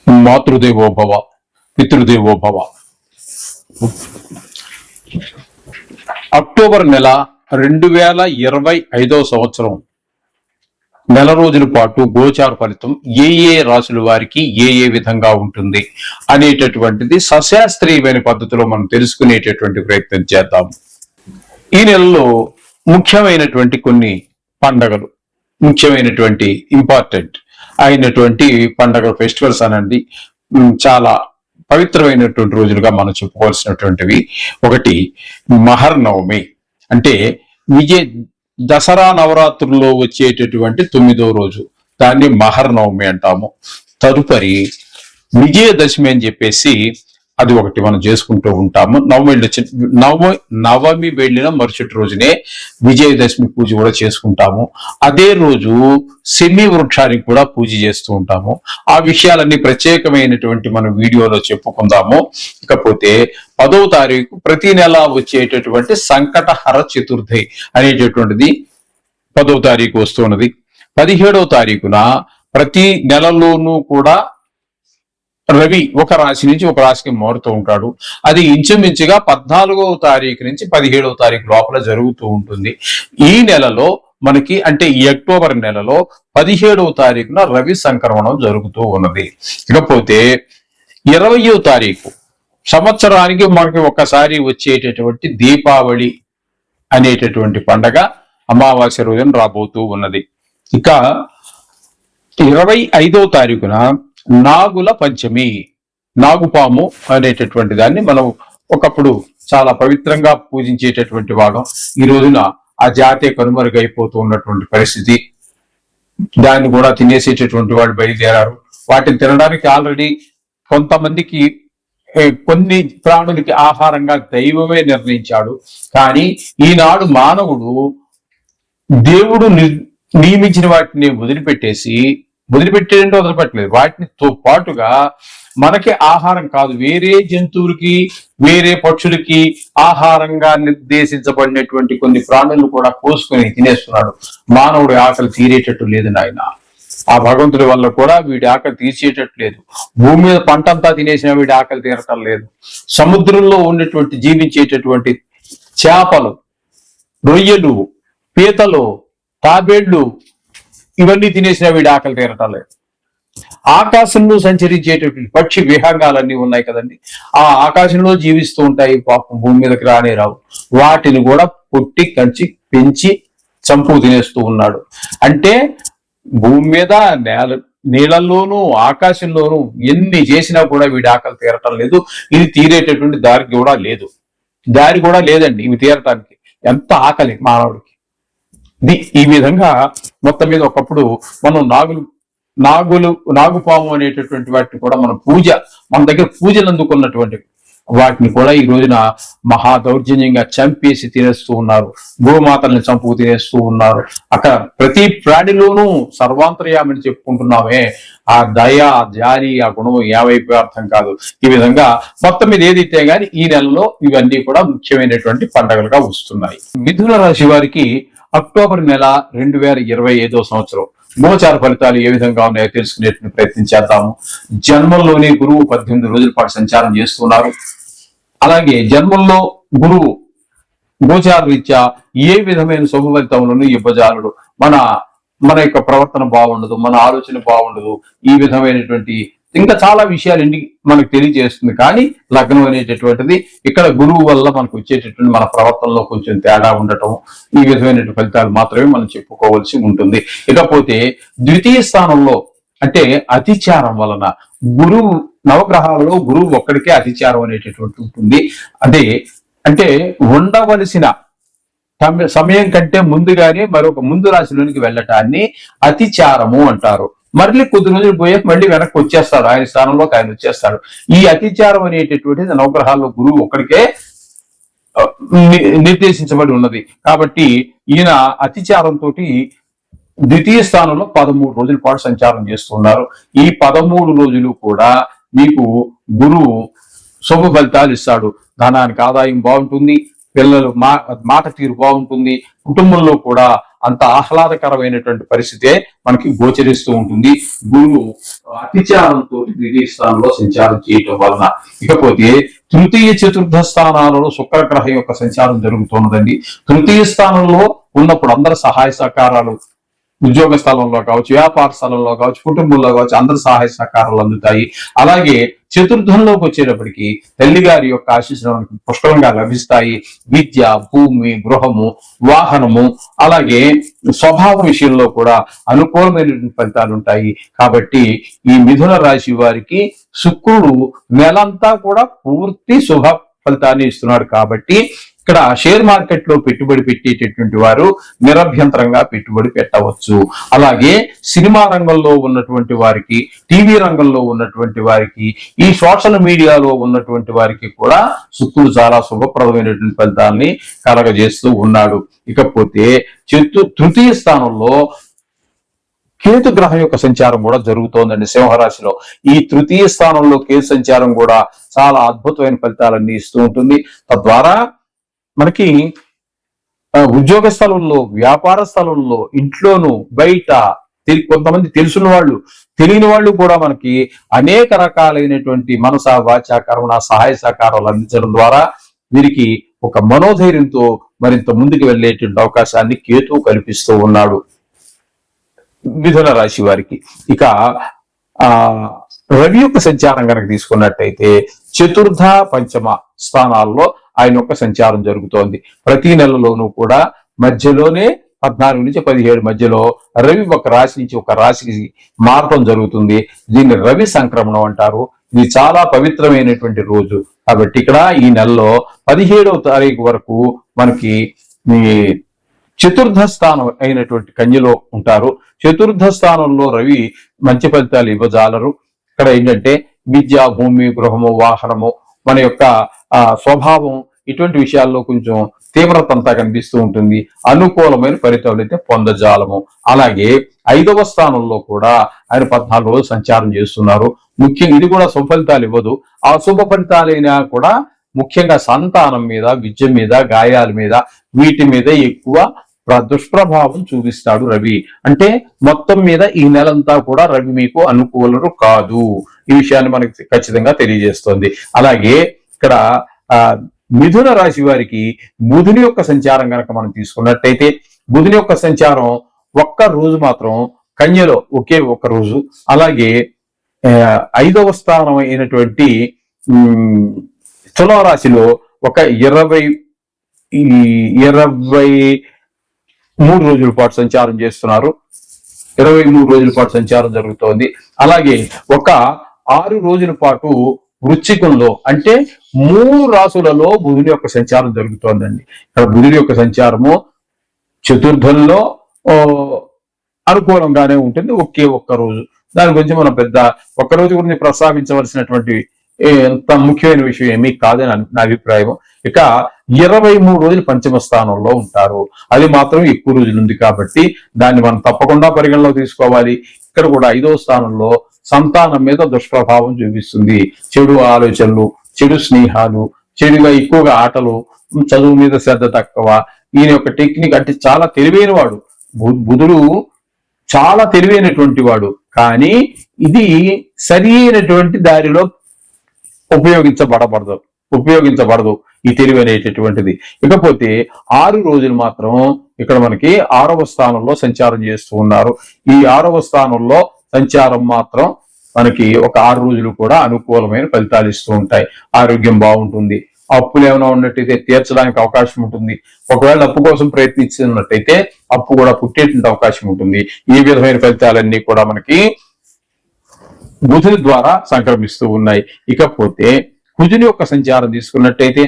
మాతృదేవో భవ, పితృదేవో భవ. అక్టోబర్ నెల 2025 సంవత్సరం నెల రోజుల పాటు గోచార ఫలితం ఏ ఏ రాశుల వారికి ఏ ఏ విధంగా ఉంటుంది అనేటటువంటిది సశాస్త్రీయమైన పద్ధతిలో మనం తెలుసుకునేటటువంటి ప్రయత్నం చేద్దాం. ఈ నెలలో ముఖ్యమైనటువంటి కొన్ని పండగలు, ముఖ్యమైనటువంటి ఇంపార్టెంట్ అయినటువంటి పండగలు, ఫెస్టివల్స్ అనండి, చాలా పవిత్రమైనటువంటి రోజులుగా మనం చెప్పుకోవాల్సినటువంటివి. ఒకటి మహర్నవమి, అంటే దసరా నవరాత్రుల్లో వచ్చేటటువంటి 9వ రోజు, దాన్ని మహర్నవమి అంటాము. తదుపరి విజయదశమి అని చెప్పేసి అది ఒకటి మనం చేసుకుంటూ ఉంటాము. నవమి వెళ్ళిన మరుసటి రోజునే విజయదశమి పూజ కూడా చేసుకుంటాము. అదే రోజు సెమి వృక్షానికి కూడా పూజ చేస్తూ ఉంటాము. ఆ విషయాలన్నీ ప్రత్యేకమైనటువంటి మనం వీడియోలో చెప్పుకుందాము. ఇకపోతే 10వ తారీఖు ప్రతి నెల వచ్చేటటువంటి సంకటహర చతుర్థి అనేటటువంటిది 10వ తారీఖు వస్తున్నది. 17వ తారీఖున ప్రతి నెలలోనూ కూడా రవి ఒక రాశి నుంచి ఒక రాశికి మారుతూ ఉంటాడు. అది ఇంచుమించుగా 14వ తారీఖు నుంచి 17వ తారీఖు లోపల జరుగుతూ ఉంటుంది. ఈ నెలలో మనకి, అంటే ఈ అక్టోబర్ నెలలో 17వ తారీఖున రవి సంక్రమణం జరుగుతూ ఉన్నది. ఇకపోతే 20వ తారీఖు సంవత్సరానికి మనకి ఒక్కసారి వచ్చేటటువంటి దీపావళి అనేటటువంటి పండగ అమావాస్య రోజున రాబోతూ ఉన్నది. ఇక 25వ తారీఖున నాగుల పంచమి, నాగుపాము అనేటటువంటి దాన్ని మనం ఒకప్పుడు చాలా పవిత్రంగా పూజించేటటువంటి వాడు. ఈ రోజున ఆ జాతే కనుమరుగైపోతూ ఉన్నటువంటి పరిస్థితి. దాన్ని కూడా తినేసేటటువంటి వాడు బయలుదేరారు. వాటిని తినడానికి ఆల్రెడీ కొంతమందికి, కొన్ని ప్రాణులకి ఆహారంగా దైవమే నిర్ణయించాడు. కానీ ఈనాడు మానవుడు దేవుడు నియమించిన వాటిని వదిలిపెట్టలేదు, వాటితో పాటుగా మనకి ఆహారం కాదు, వేరే జంతువులకి, వేరే పక్షులకి ఆహారంగా నిర్దేశించబడినటువంటి కొన్ని ప్రాణులను కూడా కోసుకొని తినేస్తున్నాడు. మానవుడి ఆకలి తీరేటట్టు లేదు నాయన. ఆ భగవంతుడి వల్ల కూడా వీడి ఆకలి తీర్చేటట్టు లేదు. భూమి మీద పంట అంతా తినేసిన వీడి ఆకలి తీరటం లేదు. సముద్రంలో ఉన్నటువంటి జీవించేటటువంటి చేపలు, రొయ్యలు, పీతలు, తాబేళ్లు, ఇవన్నీ తినేసిన వీడి ఆకలి తీరటం లేదు. ఆకాశంలో సంచరించేటటువంటి పక్షి విహంగాలన్నీ ఉన్నాయి కదండి, ఆ ఆకాశంలో జీవిస్తూ ఉంటాయి. పాపం భూమి మీదకి రానే రావు. వాటిని కూడా కొట్టి కంచి పెంచి చంపు తినేస్తూ ఉన్నాడు. అంటే భూమి మీద, నీళ్ళల్లోనూ ఆకాశంలోనూ ఎన్ని చేసినా కూడా వీడి ఆకలి తీరటం లేదు. ఇది తీరేటటువంటి దారి కూడా లేదండి ఇవి తీరటానికి. ఎంత ఆకలి మానవుడికి. ఈ విధంగా మొత్తం మీద ఒకప్పుడు మనం నాగుపాము అనేటటువంటి వాటిని కూడా మన దగ్గర పూజలు అందుకున్నటువంటివి, వాటిని కూడా ఈ రోజున మహా దౌర్జన్యంగా చంపేసి తినేస్తూ ఉన్నారు. గోమాతల్ని చంపుకు తినేస్తూ ఉన్నారు. అక్కడ ప్రతి ప్రాణిలోనూ సర్వాంతర్యామని చెప్పుకుంటున్నామే, ఆ దయ, జాలి, ఆ గుణం ఏవైపు అర్థం కాదు. ఈ విధంగా మొత్తం మీద ఏదైతే గాని ఈ నెలలో ఇవన్నీ కూడా ముఖ్యమైనటువంటి పండుగలుగా వస్తున్నాయి. మిథున రాశి వారికి అక్టోబర్ నెల 2025 సంవత్సరం గోచార ఫలితాలు ఏ విధంగా ఉన్నాయో తెలుసుకునేటువంటి ప్రయత్నం చేద్దాము. జన్మంలోనే గురువు 18 రోజుల పాటు సంచారం చేస్తున్నారు. అలాగే జన్మంలో గురువు గోచార రీత్యా ఏ విధమైన శుభ ఫలితములను ఇవ్వజాలడు. మన యొక్క ప్రవర్తన బాగుండదు, మన ఆలోచన బాగుండదు. ఈ విధమైనటువంటి ఇంకా చాలా విషయాలు మనకు తెలియజేస్తుంది. కానీ లగ్నం అనేటటువంటిది ఇక్కడ గురువు వల్ల మనకు వచ్చేటటువంటి మన ప్రవర్తనలో కొంచెం తేడా ఉండటం, ఈ విధమైనటువంటి ఫలితాలు మాత్రమే మనం చెప్పుకోవాల్సి ఉంటుంది. ఇకపోతే ద్వితీయ స్థానంలో, అంటే అతిచారం వలన గురువు, నవగ్రహాలలో గురువు ఒక్కడికే అతిచారం అనేటటువంటి ఉంటుంది. అదే అంటే ఉండవలసిన సమయం కంటే ముందుగానే మరొక ముందు రాశిలోనికి వెళ్ళటాన్ని అతిచారము అంటారు. మళ్ళీ కొద్ది రోజులు పోయాక మళ్ళీ వెనక్కి వచ్చేస్తాడు, ఆయన స్థానంలోకి ఆయన వచ్చేస్తాడు. ఈ అతిచారం అనేటటువంటిది నవగ్రహాల్లో గురువు ఒక్కడికే నిర్దేశించబడి ఉన్నది. కాబట్టి ఈయన అతిచారంతో ద్వితీయ స్థానంలో 13 రోజుల పాటు సంచారం చేస్తున్నారు. ఈ 13 రోజులు కూడా మీకు గురువు శుభ ఫలితాలు ఇస్తాడు. ధనానికి ఆదాయం బాగుంటుంది, పిల్లలు మాట తీరు బాగుంటుంది, కుటుంబంలో కూడా అంత ఆహ్లాదకరమైనటువంటి పరిస్థితే మనకి గోచరిస్తూ ఉంటుంది గురువు అతిచారంతో ద్వితీయ స్థానంలో సంచారం చేయటం వలన. ఇకపోతే తృతీయ చతుర్థ స్థానాలలో శుక్రగ్రహం యొక్క సంచారం జరుగుతున్నదండి. తృతీయ స్థానంలో ఉన్నప్పుడు అందరి సహాయ సహకారాలు ఉద్యోగ స్థలంలో కావచ్చు, వ్యాపార స్థలంలో కావచ్చు, కుటుంబంలో కావచ్చు, అందరి సహాయ సహకారాలు అందుతాయి. అలాగే చతుర్థంలోకి వచ్చేటప్పటికి తల్లి గారి యొక్క ఆశీస్సులు మనకు పుష్కలంగా లభిస్తాయి. విద్య, భూమి, గృహము, వాహనము, అలాగే స్వభావ విషయంలో కూడా అనుకూలమైనటువంటి ఫలితాలు ఉంటాయి. కాబట్టి ఈ మిథున రాశి వారికి శుక్రుడు నెలంతా కూడా పూర్తి శుభ ఫలితాన్ని ఇస్తున్నాడు. కాబట్టి ఇక్కడ షేర్ మార్కెట్ లో పెట్టుబడి పెట్టేటటువంటి వారు నిరభ్యంతరంగా పెట్టుబడి పెట్టవచ్చు. అలాగే సినిమా రంగంలో ఉన్నటువంటి వారికి, టీవీ రంగంలో ఉన్నటువంటి వారికి, ఈ సోషల్ మీడియాలో ఉన్నటువంటి వారికి కూడా శుక్రుడు చాలా శుభప్రదమైనటువంటి ఫలితాన్ని కలగజేస్తూ ఉన్నాడు. ఇకపోతే తృతీయ స్థానంలో కేతు గ్రహం యొక్క సంచారం కూడా జరుగుతోందండి సింహరాశిలో. ఈ తృతీయ స్థానంలో కేతు సంచారం కూడా చాలా అద్భుతమైన ఫలితాలన్నీ ఇస్తూ ఉంటుంది. తద్వారా మనకి ఉద్యోగ స్థలంలో, వ్యాపార స్థలంలో, ఇంట్లోనూ, బయట కొంతమంది తెలుసున్న వాళ్ళు, తెలియని వాళ్ళు కూడా మనకి అనేక రకాలైనటువంటి మనస, వాచ, కర్మణ సహాయ సహకారాలు అందించడం ద్వారా వీరికి ఒక మనోధైర్యంతో మరింత ముందుకు వెళ్ళేటువంటి అవకాశాన్ని కేతువు కల్పిస్తూ ఉన్నాడు మిథున రాశి వారికి. ఇక రవి యొక్క సంచారం కనుక తీసుకున్నట్టయితే చతుర్థ, పంచమ స్థానాల్లో ఆయన యొక్క సంచారం జరుగుతోంది. ప్రతి నెలలోనూ కూడా మధ్యలోనే 14 నుంచి 17 మధ్యలో రవి ఒక రాశి నుంచి ఒక రాశికి మారటం జరుగుతుంది. దీన్ని రవి సంక్రమణం అంటారు. ఇది చాలా పవిత్రమైనటువంటి రోజు. కాబట్టి ఇక్కడ ఈ నెలలో 17వ తారీఖు వరకు మనకి చతుర్థ స్థానం అయినటువంటి కన్యలో ఉంటారు. చతుర్థ స్థానంలో రవి మంచి ఫలితాలు ఇవ్వజాలరు. ఇక్కడ ఏంటంటే విద్య, భూమి, గృహము, వాహనము, మన యొక్క స్వభావం, ఇటువంటి విషయాల్లో కొంచెం తీవ్రత అంతా కనిపిస్తూ ఉంటుంది. అనుకూలమైన ఫలితాలు అయితే పొందజాలము. అలాగే 5వ స్థానంలో కూడా ఆయన 14 రోజులు సంచారం చేస్తున్నారు. ముఖ్యంగా ఇది కూడా శుభ ఫలితాలు ఇవ్వదు. ఆ శుభ ఫలితాలైనా కూడా ముఖ్యంగా సంతానం మీద, విద్య మీద, గాయాల మీద, వీటి మీద ఎక్కువ దుష్ప్రభావం చూపిస్తాడు రవి. అంటే మొత్తం మీద ఈ నెలంతా కూడా రవి మీకు అనుకూలరు కాదు. ఈ విషయాన్ని మనకి ఖచ్చితంగా తెలియజేస్తుంది. అలాగే ఇక్కడ మిథున రాశి వారికి బుధుని యొక్క సంచారం కనుక మనం తీసుకున్నట్టయితే, బుధుని యొక్క సంచారం ఒక్క రోజు మాత్రం కన్యలో ఒకే ఒక్క రోజు, అలాగే 5వ స్థానం అయినటువంటి తులారాశిలో ఒక 23 రోజుల పాటు సంచారం చేస్తున్నారు. 23 రోజుల పాటు సంచారం జరుగుతోంది. అలాగే ఒక 6 రోజుల పాటు వృశ్చికంలో, అంటే 3 రాశులలో బుధుని యొక్క సంచారం జరుగుతోందండి. ఇక్కడ బుధుని యొక్క సంచారము చతుర్థంలో అనుకూలంగానే ఉంటుంది, ఒకే ఒక్క రోజు. దాని గురించి మనం పెద్ద ఒక్క రోజు గురించి ప్రస్తావించవలసినటువంటి ఎంత ముఖ్యమైన విషయం ఏమీ కాదని నా అభిప్రాయం. ఇక 23 రోజులు పంచమ స్థానంలో ఉంటారు. అది మాత్రం ఎక్కువ రోజులు ఉంది కాబట్టి దాన్ని మనం తప్పకుండా పరిగణలో తీసుకోవాలి. ఇక్కడ కూడా 5వ స్థానంలో సంతానం మీద దుష్ప్రభావం చూపిస్తుంది. చెడు ఆలోచనలు, చెడు స్నేహాలు, చెడుగా ఎక్కువగా ఆటలు, చదువు మీద శ్రద్ధ తక్కువ. ఈయన యొక్క టెక్నిక్ అంటే చాలా తెలివైన వాడు. బుధుడు చాలా తెలివైనటువంటి వాడు, కానీ ఇది సరి అయినటువంటి దారిలో ఉపయోగించబడదు ఈ తెలివి అనేటటువంటిది. ఇకపోతే 6 రోజులు మాత్రం ఇక్కడ మనకి 6వ స్థానంలో సంచారం చేస్తూ ఉన్నారు. ఈ 6వ స్థానంలో సంచారం మాత్రం మనకి ఒక 6 రోజులు కూడా అనుకూలమైన ఫలితాలు ఇస్తూ ఉంటాయి. ఆరోగ్యం బాగుంటుంది. అప్పులు ఏమైనా ఉన్నట్టయితే తీర్చడానికి అవకాశం ఉంటుంది. ఒకవేళ అప్పు కోసం ప్రయత్నిస్తున్నట్టయితే అప్పు కూడా పుట్టేటువంటి అవకాశం ఉంటుంది. ఈ విధమైన ఫలితాలన్నీ కూడా మనకి బుధుని ద్వారా సంక్రమిస్తూ ఉన్నాయి. ఇకపోతే కుజుని యొక్క సంచారం తీసుకున్నట్టయితే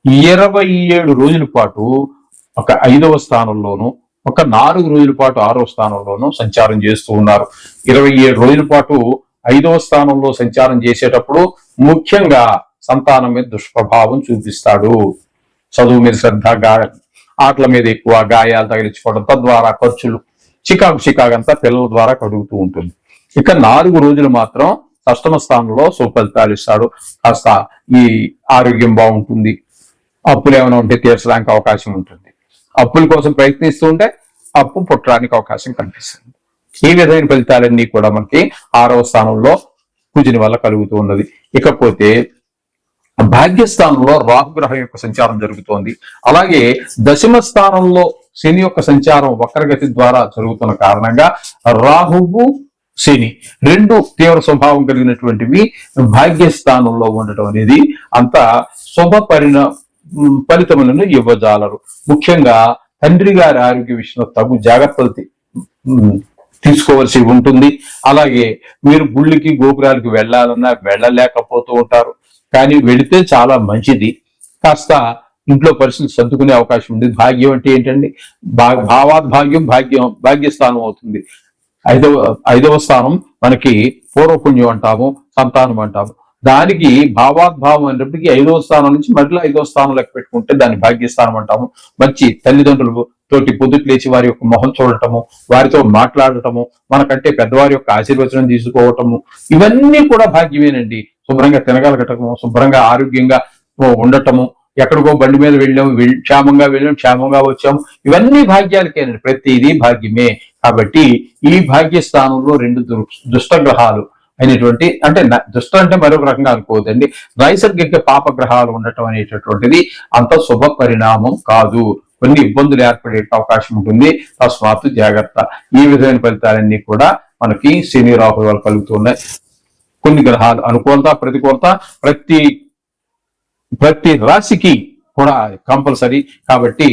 27 రోజుల పాటు ఒక 5వ స్థానంలోను, ఒక 4 రోజుల పాటు 6వ స్థానంలోనూ సంచారం చేస్తూ ఉన్నారు. 27 రోజుల పాటు 5వ స్థానంలో సంచారం చేసేటప్పుడు ముఖ్యంగా సంతానం మీద దుష్ప్రభావం చూపిస్తాడు. చదువు మీద శ్రద్ధ, ఆటల మీద ఎక్కువ, గాయాలు తగిలించుకోవడం, తద్వారా ఖర్చులు, చికాకంతా పిల్లల ద్వారా కడుగుతూ ఉంటుంది. ఇక 4 రోజులు మాత్రం అష్టమ స్థానంలో సుఫలితాలు ఇస్తాడు. కాస్త ఈ ఆరోగ్యం బాగుంటుంది. అప్పులు ఏమైనా ఉంటే తీర్చడానికి అవకాశం ఉంటుంది. అప్పుల కోసం ప్రయత్నిస్తూ ఉంటే అప్పు పుట్టడానికి అవకాశం కనిపిస్తుంది. ఈ విధమైన ఫలితాలన్నీ కూడా మనకి 6వ స్థానంలో కుజుని వల్ల కలుగుతూ ఉన్నది. ఇకపోతే భాగ్యస్థానంలో రాహుగ్రహం యొక్క సంచారం జరుగుతోంది. అలాగే దశమ స్థానంలో శని యొక్క సంచారం వక్రగతి ద్వారా జరుగుతున్న కారణంగా రాహువు శని రెండు తీవ్ర స్వభావం కలిగినటువంటివి భాగ్యస్థానంలో ఉండటం అనేది అంత శుభ ఫలితములను ఇవ్వజాలరు. ముఖ్యంగా తండ్రి గారి ఆరోగ్య విషయంలో తగు జాగ్రత్తలు తీసుకోవాల్సి ఉంటుంది. అలాగే మీరు గుళ్ళకి గోపురాలకి వెళ్ళాలన్నా వెళ్ళలేకపోతూ ఉంటారు. కానీ వెళితే చాలా మంచిది. కాస్త ఇంట్లో పరిస్థితులు సర్దుకునే అవకాశం ఉంది. భాగ్యం అంటే ఏంటండి? భాగ్యం భాగ్యస్థానం అవుతుంది. ఐదవ స్థానం మనకి పూర్వపుణ్యం అంటాము, సంతానం అంటాము. దానికి భావాద్భావం అనేటప్పటికీ 5వ స్థానం నుంచి మళ్ళీ 5వ స్థానం లెక్క పెట్టుకుంటే దాన్ని భాగ్యస్థానం అంటాము. మంచి తల్లిదండ్రులు తోటి పొద్దుట లేచి వారి యొక్క మొహం చూడటము, వారితో మాట్లాడటము, మనకంటే పెద్దవారి యొక్క ఆశీర్వచనం తీసుకోవటము, ఇవన్నీ కూడా భాగ్యమేనండి. శుభ్రంగా తినగలగటము, శుభ్రంగా ఆరోగ్యంగా ఉండటము, ఎక్కడికో బండి మీద వెళ్ళాము, క్షేమంగా వచ్చాము, ఇవన్నీ భాగ్యాలకేనండి. ప్రతిదీ భాగ్యమే. కాబట్టి ఈ భాగ్యస్థానంలో 2 దుష్టగ్రహాలు అయినటువంటి, అంటే దుష్ట అంటే మరొక రకంగా అనుకోవద్దండి, నైసర్గిక పాపగ్రహాలు ఉండటం అనేటటువంటిది అంత శుభ పరిణామం కాదు. కొన్ని ఇబ్బందులు ఏర్పడే అవకాశం ఉంటుంది. తస్మాత్తు జాగ్రత్త. ఈ విధమైన ఫలితాలన్నీ కూడా మనకి శని రాహు వల్ల కలుగుతున్నాయి. కొన్ని గ్రహాలు అనుకూలత, ప్రతికూలత ప్రతి రాశికి కూడా కంపల్సరీ. కాబట్టి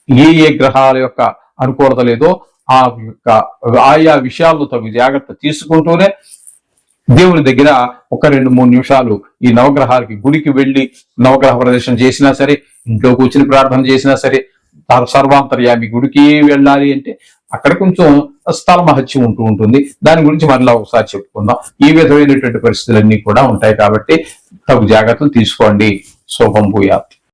ఏ గ్రహాల యొక్క అనుకూలత లేదో ఆయా విషయాల్లో తగు జాగ్రత్త తీసుకుంటూనే దేవుని దగ్గర 1-2-3 నిమిషాలు ఈ నవగ్రహాలకి గుడికి వెళ్ళి నవగ్రహ ప్రదర్శన చేసినా సరే, ఇంట్లో కూర్చుని ప్రార్థన చేసినా సరే, సర్వాంతర్యామి గుడికి వెళ్ళాలి అంటే అక్కడ కొంచెం స్థల మహత్యం ఉంటుంది. దాని గురించి మరలా ఒకసారి చెప్పుకుందాం. ఈ విధమైనటువంటి పరిస్థితులన్నీ కూడా ఉంటాయి. కాబట్టి తగు జాగ్రత్తలు తీసుకోండి. శుభం భూయాత్.